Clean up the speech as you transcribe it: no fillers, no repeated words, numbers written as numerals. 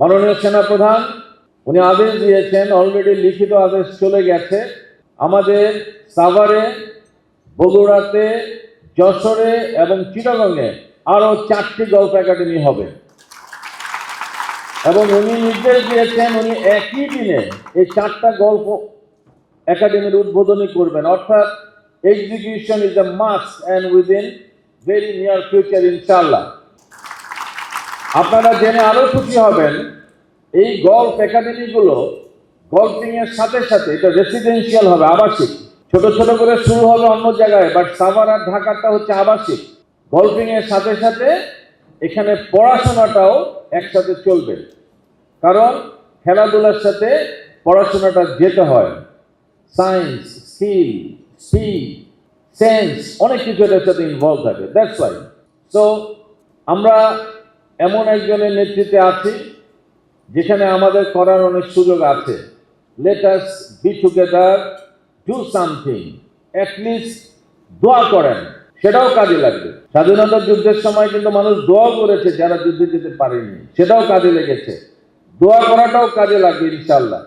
মাননীয় সেনাপ্রধান উনি আদেশ দিয়েছেন, অলরেডি লিখিত আদেশ চলে গেছে, আমাদের সাভারে, বগুড়াতে, যশোরে এবং চিটাগংয়ে আরো 4টি গল্ফ একাডেমি হবে এবং উনি নির্দেশ দিয়েছেন উনি একই দিনে এই 4টা গল্ফ একাডেমির উদ্বোধনী করবেন। অর্থাৎ execution is a must and within very near future ইনশাআল্লাহ। আপনারা জেনে আরো খুশি হবেন, এই গল্ফ একাডেমিগুলো গল্ফিং এর সাথে সাথে এটা রেসিডেন্সিয়াল হবে, আবাসিক। ছোট ছোট করে শুরু হবে অন্য জায়গায়, বাট সাভার আর ঢাকাটা হচ্ছে আবাসিক। গল্ফিং এর সাথে সাথে এখানে পড়াশোনাটাও একসাথে চলবে, কারণ খেলাধুলার সাথে পড়াশোনাটা যেতে হয়। সায়েন্স, স্কিল, স্পিড, সেন্স, অনেক কিছু এটার সাথে ইনভলভ থাকে। That's why. সো আমরা এমন একজনের নেতৃত্বে আছি যেখানে আমাদের করার অনেক সুযোগ আছে। Let us be together, do something, at least দোয়া করেন, সেটাও কাজে লাগবে। স্বাধীনতা যুদ্ধের সময় কিন্তু মানুষ দোয়া করেছে, যারা যুদ্ধে যেতে পারেনি, সেটাও কাজে লেগেছে। দোয়া করাটাও কাজে লাগবে ইনশাআল্লাহ।